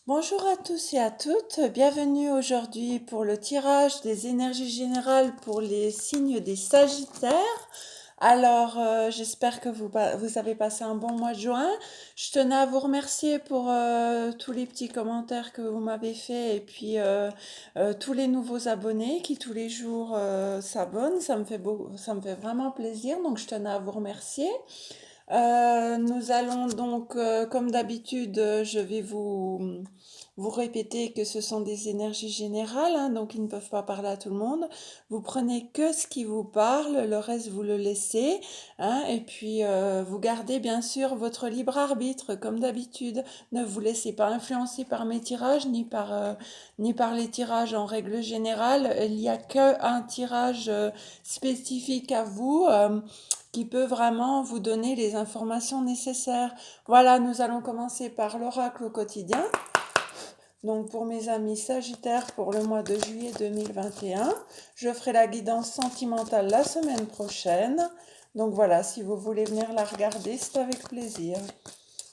Bonjour à tous et à toutes, bienvenue aujourd'hui pour le tirage des énergies générales pour les signes des Sagittaires. Alors, j'espère que vous avez passé un bon mois de juin. Je tenais à vous remercier pour tous les petits commentaires que vous m'avez faits et puis tous les nouveaux abonnés qui tous les jours s'abonnent. Ça me fait vraiment plaisir, donc je tenais à vous remercier. Nous allons donc, comme d'habitude, je vais vous répéter que ce sont des énergies générales, hein, donc ils ne peuvent pas parler à tout le monde. Vous prenez que ce qui vous parle, le reste vous le laissez, hein, et puis vous gardez bien sûr votre libre arbitre, comme d'habitude. Ne vous laissez pas influencer par mes tirages, ni par les tirages en règle générale. Il n'y a qu'un tirage spécifique à vous. Qui peut vraiment vous donner les informations nécessaires. Voilà, nous allons commencer par l'oracle au quotidien. Donc pour mes amis Sagittaires pour le mois de juillet 2021, je ferai la guidance sentimentale la semaine prochaine. Donc voilà, si vous voulez venir la regarder, c'est avec plaisir.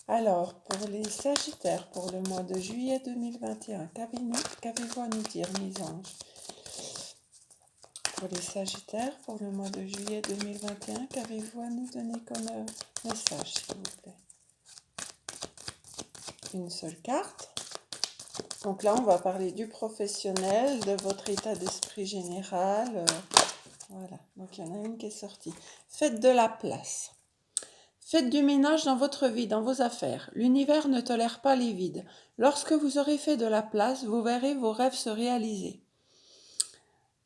Alors, pour les Sagittaires pour le mois de juillet 2021, qu'avez-vous à nous dire, mes anges? Pour les Sagittaires, pour le mois de juillet 2021, qu'avez-vous à nous donner comme message, s'il vous plaît? Une seule carte. Donc là, on va parler du professionnel, de votre état d'esprit général. Voilà, donc il y en a une qui est sortie. Faites de la place. Faites du ménage dans votre vie, dans vos affaires. L'univers ne tolère pas les vides. Lorsque vous aurez fait de la place, vous verrez vos rêves se réaliser.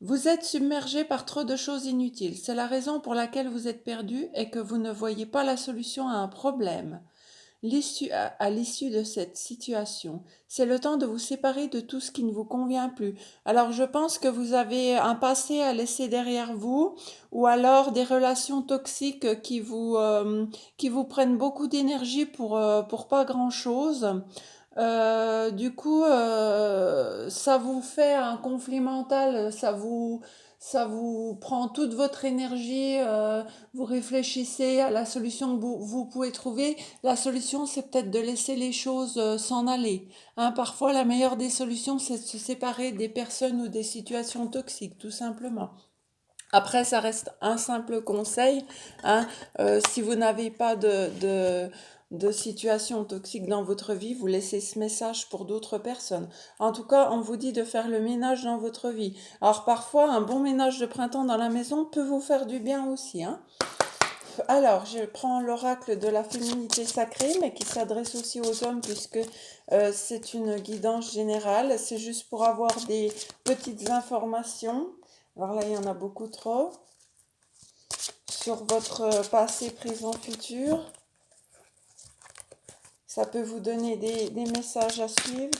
Vous êtes submergé par trop de choses inutiles. C'est la raison pour laquelle vous êtes perdu et que vous ne voyez pas la solution à un problème. À l'issue de cette situation, c'est le temps de vous séparer de tout ce qui ne vous convient plus. Alors je pense que vous avez un passé à laisser derrière vous, ou alors des relations toxiques qui vous prennent beaucoup d'énergie pour pas grand-chose. Du coup, ça vous fait un conflit mental, ça vous prend toute votre énergie, vous réfléchissez à la solution que vous pouvez trouver. La solution, c'est peut-être de laisser les choses s'en aller. Hein, parfois, la meilleure des solutions, c'est de se séparer des personnes ou des situations toxiques, tout simplement. Après, ça reste un simple conseil. Hein. Si vous n'avez pas de situation toxique dans votre vie, vous laissez ce message pour d'autres personnes. En tout cas, on vous dit de faire le ménage dans votre vie. Alors parfois, un bon ménage de printemps dans la maison peut vous faire du bien aussi. Hein. Alors, je prends l'oracle de la féminité sacrée, mais qui s'adresse aussi aux hommes, puisque c'est une guidance générale. C'est juste pour avoir des petites informations. Alors là, il y en a beaucoup trop. Sur votre passé, présent, futur. Ça peut vous donner des messages à suivre,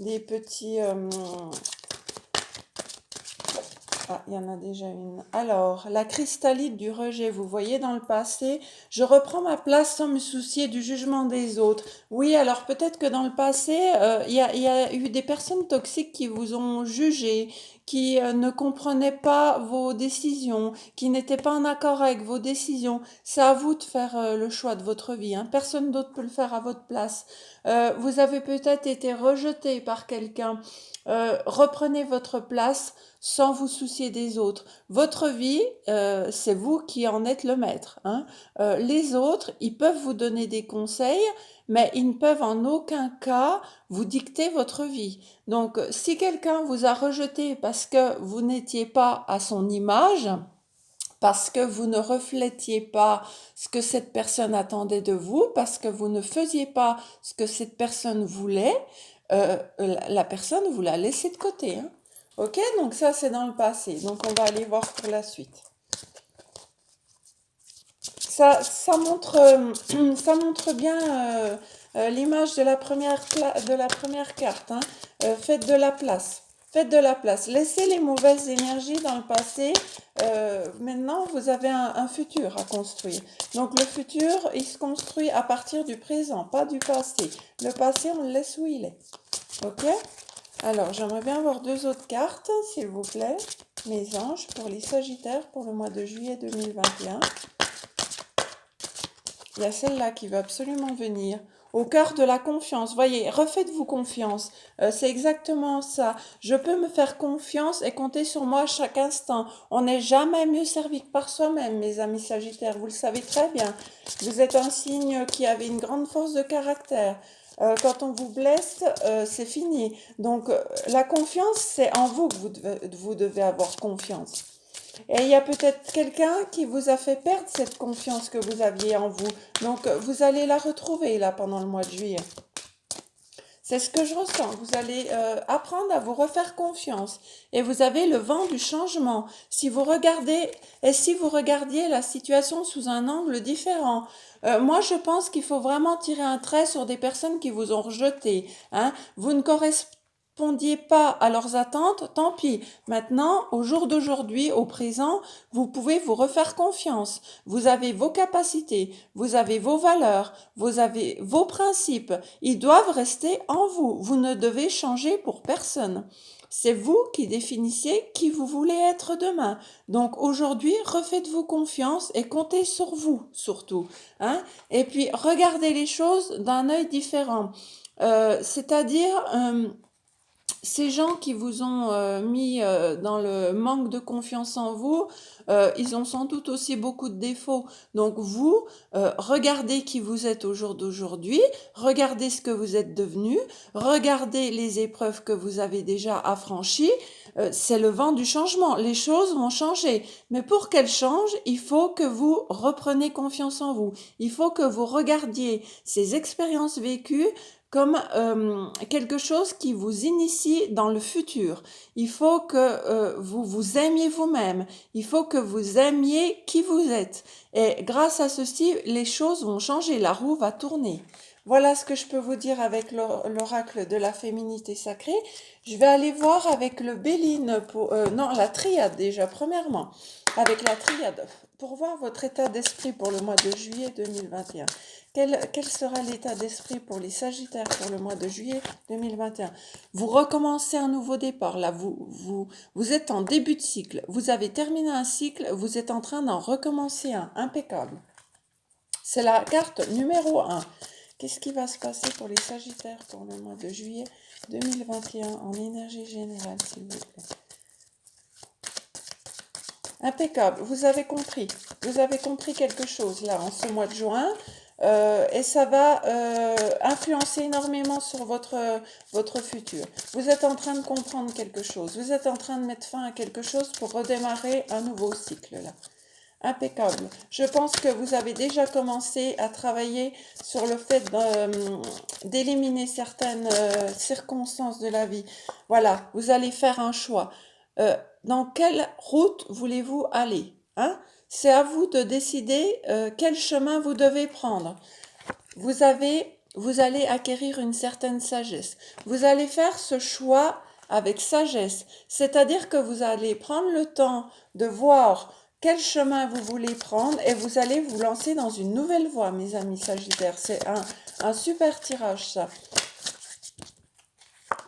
des petits... Ah, il y en a déjà une. Alors, la cristalline du rejet, vous voyez dans le passé, je reprends ma place sans me soucier du jugement des autres. Oui, alors peut-être que dans le passé, il y a eu des personnes toxiques qui vous ont jugé, qui ne comprenaient pas vos décisions, qui n'étaient pas en accord avec vos décisions. C'est à vous de faire le choix de votre vie. Hein. Personne d'autre peut le faire à votre place. Vous avez peut-être été rejeté par quelqu'un. Reprenez votre place sans vous soucier des autres. Votre vie, c'est vous qui en êtes le maître. Hein. Les autres, ils peuvent vous donner des conseils, mais ils ne peuvent en aucun cas vous dicter votre vie. Donc, si quelqu'un vous a rejeté parce que vous n'étiez pas à son image, parce que vous ne reflétiez pas ce que cette personne attendait de vous, parce que vous ne faisiez pas ce que cette personne voulait, la personne, vous la laissez de côté. Hein. Ok, donc ça c'est dans le passé. Donc on va aller voir pour la suite. Ça montre, ça montre bien l'image de de la première carte. Hein. Faites de la place. Faites de la place. Laissez les mauvaises énergies dans le passé. Maintenant, vous avez un futur à construire. Donc le futur, il se construit à partir du présent, pas du passé. Le passé, on le laisse où il est. Ok? Alors, j'aimerais bien avoir deux autres cartes, s'il vous plaît. Mes anges, pour les Sagittaires, pour le mois de juillet 2021. Il y a celle-là qui va absolument venir. au cœur de la confiance. Voyez, refaites-vous confiance. C'est exactement ça. Je peux me faire confiance et compter sur moi à chaque instant. On n'est jamais mieux servi que par soi-même, mes amis Sagittaires. Vous le savez très bien. Vous êtes un signe qui avait une grande force de caractère. Quand on vous blesse, c'est fini. Donc, la confiance, c'est en vous que vous devez avoir confiance. Et il y a peut-être quelqu'un qui vous a fait perdre cette confiance que vous aviez en vous. Donc, vous allez la retrouver là pendant le mois de juillet. C'est ce que je ressens. Vous allez apprendre à vous refaire confiance. Et vous avez le vent du changement. Si vous regardez, et si vous regardiez la situation sous un angle différent, moi je pense qu'il faut vraiment tirer un trait sur des personnes qui vous ont rejeté. Hein. Vous ne correspondiez pas à leurs attentes, tant pis. Maintenant, au jour d'aujourd'hui, au présent, vous pouvez vous refaire confiance. Vous avez vos capacités, vous avez vos valeurs, vous avez vos principes. Ils doivent rester en vous. Vous ne devez changer pour personne. C'est vous qui définissez qui vous voulez être demain. Donc aujourd'hui, refaites-vous confiance et comptez sur vous surtout. Hein. Et puis regardez les choses d'un œil différent. C'est-à-dire ces gens qui vous ont mis dans le manque de confiance en vous, ils ont sans doute aussi beaucoup de défauts. Donc vous, regardez qui vous êtes au jour d'aujourd'hui, regardez ce que vous êtes devenu, regardez les épreuves que vous avez déjà affranchies. C'est le vent du changement. Les choses vont changer. Mais pour qu'elles changent, il faut que vous repreniez confiance en vous. Il faut que vous regardiez ces expériences vécues comme quelque chose qui vous initie dans le futur. Il faut que vous vous aimiez vous-même. Il faut que vous aimiez qui vous êtes. Et grâce à ceci, les choses vont changer. La roue va tourner. Voilà ce que je peux vous dire avec l'oracle de la féminité sacrée. Je vais aller voir avec le Béline, non, la triade déjà, premièrement. Avec la triade, pour voir votre état d'esprit pour le mois de juillet 2021. Quel sera l'état d'esprit pour les Sagittaires pour le mois de juillet 2021? Vous recommencez un nouveau départ. Là, vous êtes en début de cycle. Vous avez terminé un cycle, vous êtes en train d'en recommencer un. Impeccable. C'est la carte numéro 1. Qu'est-ce qui va se passer pour les Sagittaires pour le mois de juillet 2021 en énergie générale, s'il vous plaît? Impeccable. Vous avez compris. Vous avez compris quelque chose là en ce mois de juin. Et ça va influencer énormément sur votre futur. Vous êtes en train de comprendre quelque chose. Vous êtes en train de mettre fin à quelque chose pour redémarrer un nouveau cycle là. Impeccable. Je pense que vous avez déjà commencé à travailler sur le fait d'éliminer certaines circonstances de la vie. Voilà, vous allez faire un choix. Dans quelle route voulez-vous aller? Hein? C'est à vous de décider quel chemin vous devez prendre. Vous allez acquérir une certaine sagesse. Vous allez faire ce choix avec sagesse. C'est-à-dire que vous allez prendre le temps de voir quel chemin vous voulez prendre et vous allez vous lancer dans une nouvelle voie, mes amis Sagittaires. C'est un super tirage, ça.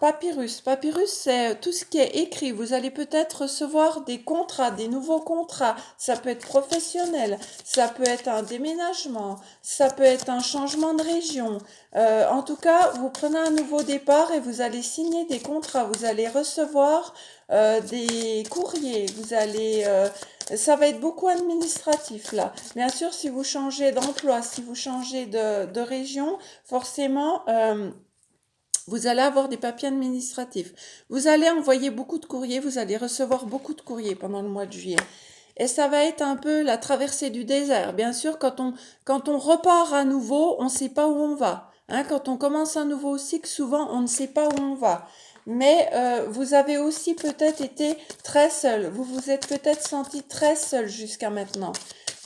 Papyrus. Papyrus, c'est tout ce qui est écrit. Vous allez peut-être recevoir des contrats, des nouveaux contrats. Ça peut être professionnel, ça peut être un déménagement, ça peut être un changement de région. En tout cas, vous prenez un nouveau départ et vous allez signer des contrats. Vous allez recevoir des courriers. Ça va être beaucoup administratif là. Bien sûr, si vous changez d'emploi, si vous changez de région, forcément... vous allez avoir des papiers administratifs. Vous allez envoyer beaucoup de courriers, vous allez recevoir beaucoup de courriers pendant le mois de juillet. Et ça va être un peu la traversée du désert. Bien sûr, quand on repart à nouveau, on ne sait pas où on va. Hein, quand on commence un nouveau cycle, souvent, on ne sait pas où on va. Mais vous avez aussi peut-être été très seul. Vous vous êtes peut-être senti très seul jusqu'à maintenant.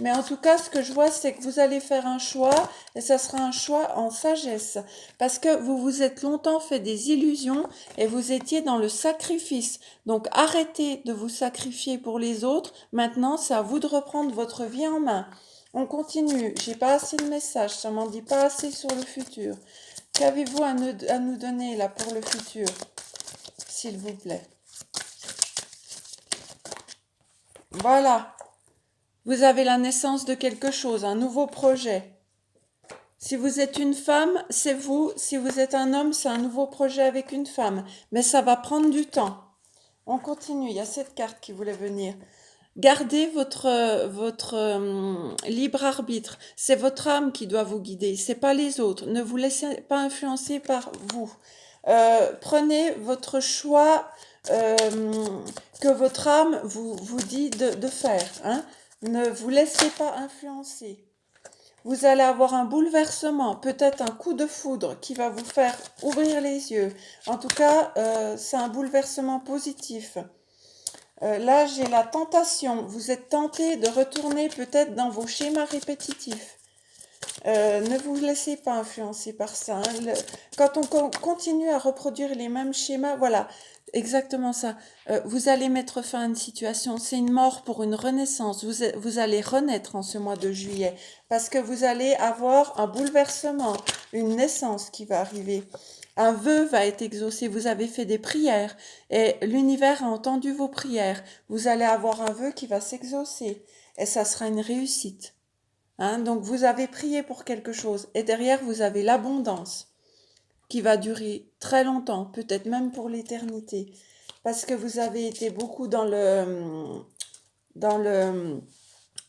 Mais en tout cas, ce que je vois, c'est que vous allez faire un choix et ça sera un choix en sagesse. Parce que vous vous êtes longtemps fait des illusions et vous étiez dans le sacrifice. Donc arrêtez de vous sacrifier pour les autres. Maintenant, c'est à vous de reprendre votre vie en main. On continue. J'ai pas assez de messages. Ça m'en dit pas assez sur le futur. Qu'avez-vous à nous donner là pour le futur, s'il vous plaît? Voilà. Vous avez la naissance de quelque chose, un nouveau projet. Si vous êtes une femme, c'est vous. Si vous êtes un homme, c'est un nouveau projet avec une femme. Mais ça va prendre du temps. On continue. Il y a cette carte qui voulait venir. Gardez votre libre arbitre. C'est votre âme qui doit vous guider. C'est pas les autres. Ne vous laissez pas influencer par vous. Prenez votre choix que votre âme vous dit de faire. Hein. Ne vous laissez pas influencer. Vous allez avoir un bouleversement, peut-être un coup de foudre qui va vous faire ouvrir les yeux. En tout cas, c'est un bouleversement positif. Là, j'ai la tentation. Vous êtes tenté de retourner peut-être dans vos schémas répétitifs. Ne vous laissez pas influencer par ça. Hein. Quand on continue à reproduire les mêmes schémas, voilà, exactement ça. Vous allez mettre fin à une situation. C'est une mort pour une renaissance. Vous allez renaître en ce mois de juillet parce que vous allez avoir un bouleversement, une naissance qui va arriver. Un vœu va être exaucé. Vous avez fait des prières et l'univers a entendu vos prières. Vous allez avoir un vœu qui va s'exaucer et ça sera une réussite. Hein, donc vous avez prié pour quelque chose et derrière vous avez l'abondance qui va durer très longtemps, peut-être même pour l'éternité, parce que vous avez été beaucoup dans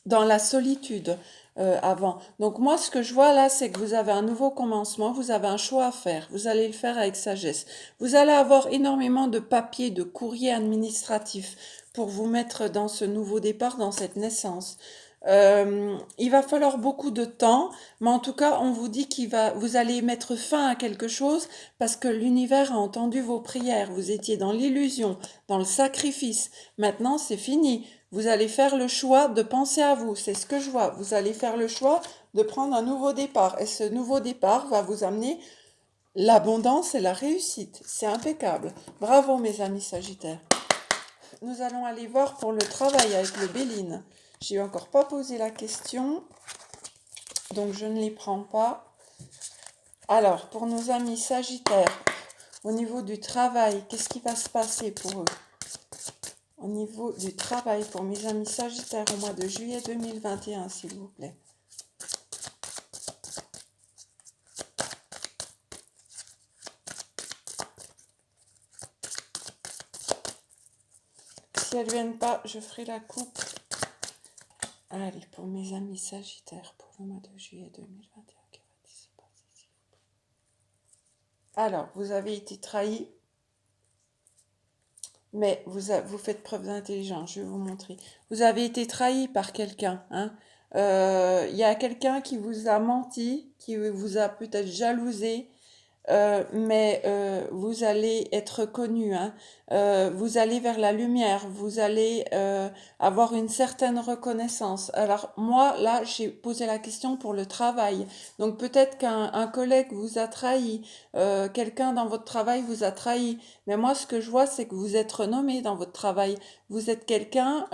la solitude avant. Donc moi ce que je vois là, c'est que vous avez un nouveau commencement, vous avez un choix à faire, vous allez le faire avec sagesse. Vous allez avoir énormément de papiers, de courriers administratifs pour vous mettre dans ce nouveau départ, dans cette naissance. Il va falloir beaucoup de temps, mais en tout cas, on vous dit vous allez mettre fin à quelque chose parce que l'univers a entendu vos prières. Vous étiez dans l'illusion, dans le sacrifice. Maintenant, c'est fini. Vous allez faire le choix de penser à vous. C'est ce que je vois. Vous allez faire le choix de prendre un nouveau départ. Et ce nouveau départ va vous amener l'abondance et la réussite. C'est impeccable. Bravo, mes amis Sagittaires. Nous allons aller voir pour le travail avec le Béline. J'ai encore pas posé la question, donc je ne les prends pas. Alors, pour nos amis Sagittaires, au niveau du travail, qu'est-ce qui va se passer pour eux? Au niveau du travail, pour mes amis Sagittaires, au mois de juillet 2021, s'il vous plaît. Si elles ne viennent pas, je ferai la coupe. Allez, pour mes amis Sagittaires, pour le mois de juillet 2021. Alors, vous avez été trahi, mais vous faites preuve d'intelligence, je vais vous montrer. Vous avez été trahi par quelqu'un. Hein. Y a quelqu'un qui vous a menti, qui vous a peut-être jalousé, mais vous allez être connu, hein. Vous allez vers la lumière, vous allez avoir une certaine reconnaissance. Alors moi, là, j'ai posé la question pour le travail. Donc peut-être qu'un collègue vous a trahi, quelqu'un dans votre travail vous a trahi. Mais moi, ce que je vois, c'est que vous êtes renommé dans votre travail. Vous êtes quelqu'un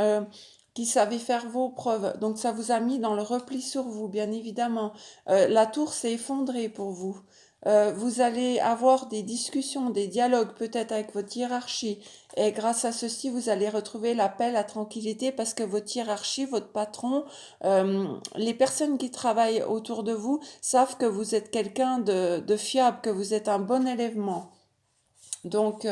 qui savait faire vos preuves. Donc ça vous a mis dans le repli sur vous, bien évidemment. La tour s'est effondrée pour vous. Vous allez avoir des discussions, des dialogues peut-être avec votre hiérarchie. Et grâce à ceci, vous allez retrouver la paix, la tranquillité parce que votre hiérarchie, votre patron, les personnes qui travaillent autour de vous savent que vous êtes quelqu'un de fiable, que vous êtes un bon élèvement. Donc,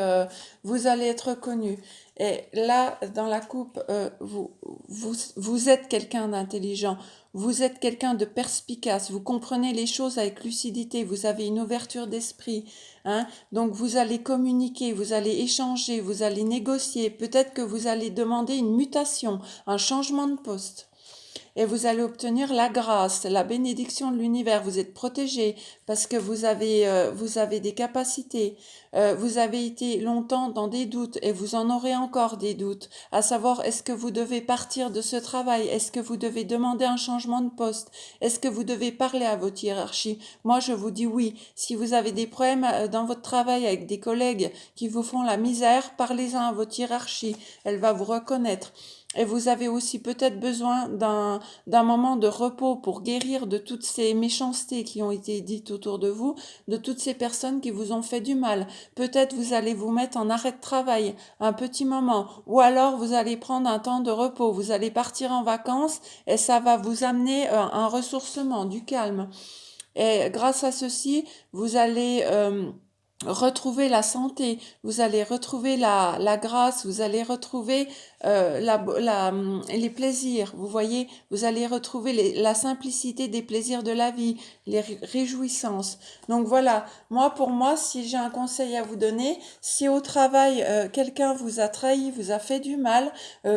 vous allez être reconnu. Et là, dans la coupe, vous êtes quelqu'un d'intelligent, vous êtes quelqu'un de perspicace, vous comprenez les choses avec lucidité, vous avez une ouverture d'esprit. Hein. Donc, vous allez communiquer, vous allez échanger, vous allez négocier. Peut-être que vous allez demander une mutation, un changement de poste. Et vous allez obtenir la grâce, la bénédiction de l'univers. Vous êtes protégé parce que vous avez des capacités. Vous avez été longtemps dans des doutes et vous en aurez encore des doutes. À savoir, est-ce que vous devez partir de ce travail? Est-ce que vous devez demander un changement de poste? Est-ce que vous devez parler à votre hiérarchie? Moi, je vous dis oui. Si vous avez des problèmes dans votre travail avec des collègues qui vous font la misère, parlez-en à votre hiérarchie. Elle va vous reconnaître. Et vous avez aussi peut-être besoin d'un moment de repos pour guérir de toutes ces méchancetés qui ont été dites autour de vous, de toutes ces personnes qui vous ont fait du mal. Peut-être vous allez vous mettre en arrêt de travail un petit moment, ou alors vous allez prendre un temps de repos, vous allez partir en vacances et ça va vous amener un ressourcement, du calme. Et grâce à ceci, vous allez retrouver la santé, vous allez retrouver la grâce, vous allez retrouver les plaisirs, vous voyez, vous allez retrouver la simplicité des plaisirs de la vie, les réjouissances. Donc voilà, pour moi, si j'ai un conseil à vous donner, si au travail, quelqu'un vous a trahi, vous a fait du mal,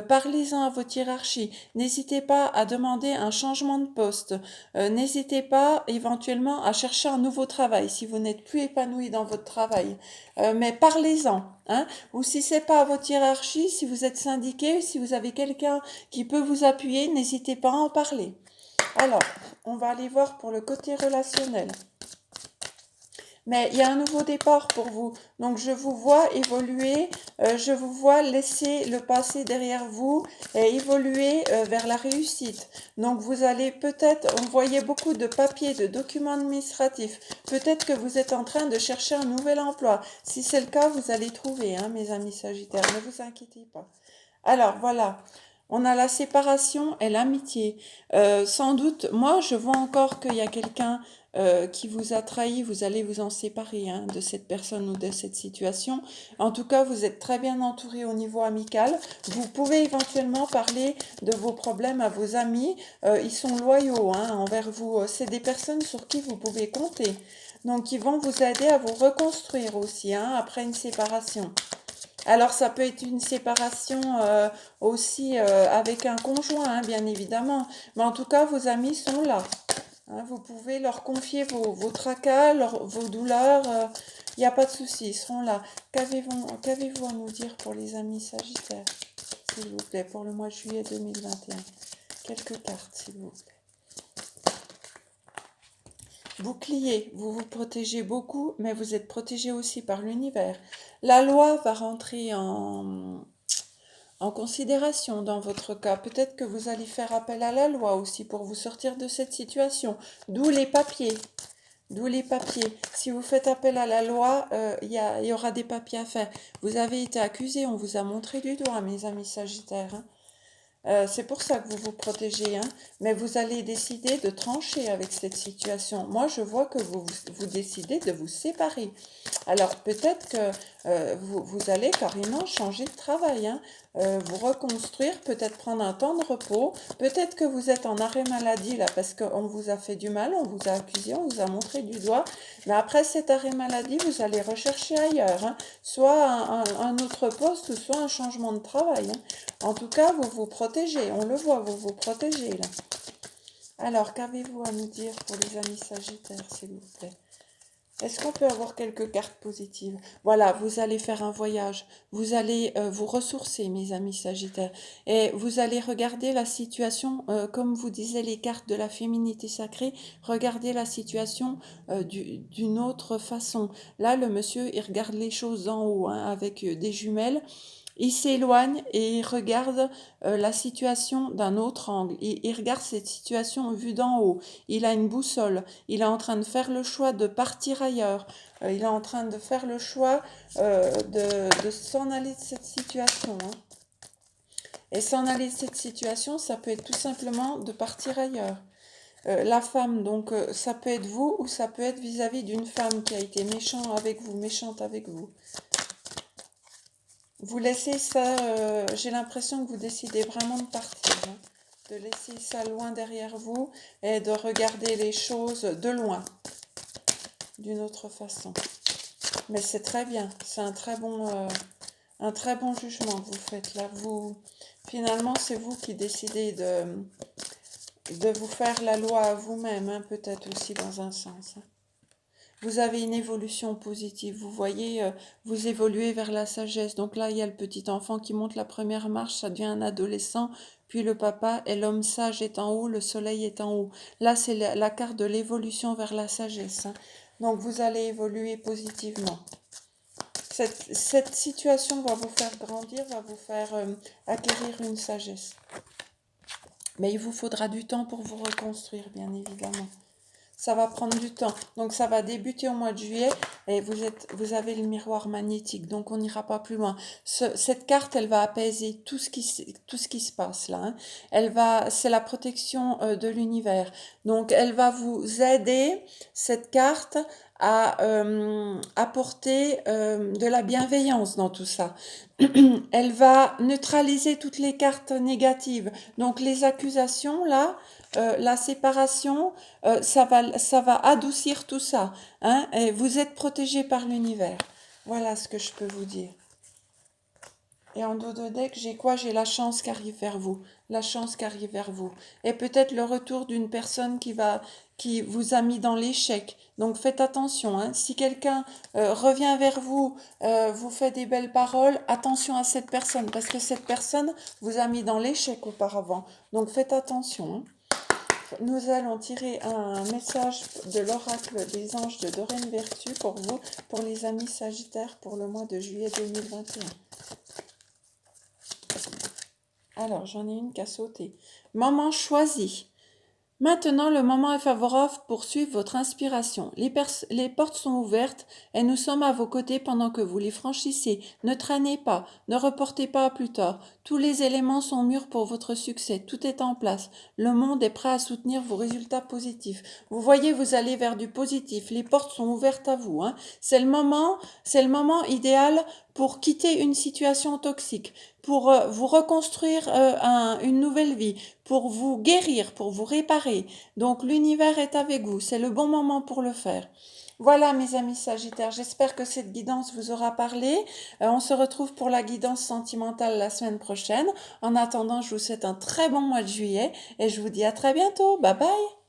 parlez-en à votre hiérarchie. N'hésitez pas à demander un changement de poste. N'hésitez pas éventuellement à chercher un nouveau travail si vous n'êtes plus épanoui dans votre travail. Mais parlez-en. Hein. Ou si c'est pas à votre hiérarchie, si vous êtes syndiqué, si vous avez quelqu'un qui peut vous appuyer, n'hésitez pas à en parler. Alors, on va aller voir pour le côté relationnel. Mais il y a un nouveau départ pour vous. Donc je vous vois évoluer, je vous vois laisser le passé derrière vous et évoluer vers la réussite. Donc vous allez peut-être envoyer beaucoup de papiers, de documents administratifs. Peut-être que vous êtes en train de chercher un nouvel emploi. Si c'est le cas, vous allez trouver, hein, mes amis Sagittaires. Ne vous inquiétez pas. Alors voilà. On a la séparation et l'amitié. Sans doute, moi, je vois encore qu'il y a quelqu'un qui vous a trahi, vous allez vous en séparer hein, de cette personne ou de cette situation. En tout cas, vous êtes très bien entouré au niveau amical. Vous pouvez éventuellement parler de vos problèmes à vos amis. Ils sont loyaux hein, envers vous. C'est des personnes sur qui vous pouvez compter. Donc, ils vont vous aider à vous reconstruire aussi hein, après une séparation. Alors, ça peut être une séparation aussi avec un conjoint, hein, bien évidemment. Mais en tout cas, vos amis sont là. Hein, vous pouvez leur confier vos tracas, vos douleurs. Il n'y a pas de souci, ils seront là. Qu'avez-vous à nous dire pour les amis Sagittaires, s'il vous plaît, pour le mois de juillet 2021? Quelques cartes, s'il vous plaît. Bouclier, vous vous protégez beaucoup, mais vous êtes protégé aussi par l'univers. La loi va rentrer en considération dans votre cas. Peut-être que vous allez faire appel à la loi aussi pour vous sortir de cette situation. D'où les papiers. D'où les papiers. Si vous faites appel à la loi, il y aura des papiers à faire. Vous avez été accusé, on vous a montré du doigt, mes amis Sagittaires. Hein. C'est pour ça que vous vous protégez, hein. Mais vous allez décider de trancher avec cette situation. Moi, je vois que vous décidez de vous séparer. Alors, peut-être que vous allez carrément changer de travail, hein. Vous reconstruire, peut-être prendre un temps de repos. Peut-être que vous êtes en arrêt maladie, là, parce qu'on vous a fait du mal, on vous a accusé, on vous a montré du doigt. Mais après cet arrêt maladie, vous allez rechercher ailleurs, hein. Soit un autre poste, ou soit un changement de travail, hein. En tout cas, vous vous protégez, on le voit, vous vous protégez là. Alors, qu'avez-vous à nous dire pour les amis Sagittaires, s'il vous plaît? Est-ce qu'on peut avoir quelques cartes positives? Voilà, vous allez faire un voyage, vous allez vous ressourcer, mes amis Sagittaires, et vous allez regarder la situation, comme vous disaient les cartes de la féminité sacrée, regardez la situation d'une autre façon. Là, le monsieur, il regarde les choses d'en haut, hein, avec des jumelles. Il s'éloigne et il regarde la situation d'un autre angle. Il regarde cette situation vue d'en haut. Il a une boussole. Il est en train de faire le choix de partir ailleurs. Il est en train de faire le choix de s'en aller de cette situation. Hein. Et s'en aller de cette situation, ça peut être tout simplement de partir ailleurs. La femme, donc, ça peut être vous ou ça peut être vis-à-vis d'une femme qui a été méchante avec vous. Vous laissez ça, j'ai l'impression que vous décidez vraiment de partir, hein, de laisser ça loin derrière vous et de regarder les choses de loin, d'une autre façon. Mais c'est très bien, c'est un très bon jugement que vous faites là. Finalement, c'est vous qui décidez de vous faire la loi à vous-même, hein, peut-être aussi dans un sens. Hein. Vous avez une évolution positive, vous voyez, vous évoluez vers la sagesse. Donc là, il y a le petit enfant qui monte la première marche, ça devient un adolescent, puis le papa et l'homme sage est en haut, le soleil est en haut. Là, c'est la carte de l'évolution vers la sagesse. Hein. Donc vous allez évoluer positivement. Cette situation va vous faire grandir, va vous faire acquérir une sagesse. Mais il vous faudra du temps pour vous reconstruire, bien évidemment. Ça va prendre du temps. Donc ça va débuter au mois de juillet et vous avez le miroir magnétique. Donc on n'ira pas plus loin. Cette carte, elle va apaiser tout ce qui se passe là, hein. C'est la protection de l'univers. Donc elle va vous aider, cette carte, à apporter de la bienveillance dans tout ça. Elle va neutraliser toutes les cartes négatives. Donc les accusations là, la séparation, ça va adoucir tout ça, hein, et vous êtes protégé par l'univers. Voilà ce que je peux vous dire. Et en dos de deck, j'ai quoi? J'ai la chance qui arrive vers vous. La chance qui arrive vers vous. Et peut-être le retour d'une personne qui vous a mis dans l'échec. Donc faites attention, hein. Si quelqu'un revient vers vous, vous fait des belles paroles, attention à cette personne. Parce que cette personne vous a mis dans l'échec auparavant. Donc faites attention, hein. Nous allons tirer un message de l'oracle des anges de Doreen Vertu pour vous, pour les amis sagittaires, pour le mois de juillet 2021. Alors, j'en ai une qui a sauté. Moment choisi. Maintenant, le moment est favorable pour suivre votre inspiration. Les portes sont ouvertes et nous sommes à vos côtés pendant que vous les franchissez. Ne traînez pas, ne reportez pas à plus tard. Tous les éléments sont mûrs pour votre succès. Tout est en place. Le monde est prêt à soutenir vos résultats positifs. Vous voyez, vous allez vers du positif. Les portes sont ouvertes à vous, hein. C'est le moment idéal pour quitter une situation toxique, pour vous reconstruire une nouvelle vie, pour vous guérir, pour vous réparer. Donc l'univers est avec vous, c'est le bon moment pour le faire. Voilà mes amis Sagittaires, j'espère que cette guidance vous aura parlé. On se retrouve pour la guidance sentimentale la semaine prochaine. En attendant, je vous souhaite un très bon mois de juillet et je vous dis à très bientôt. Bye bye.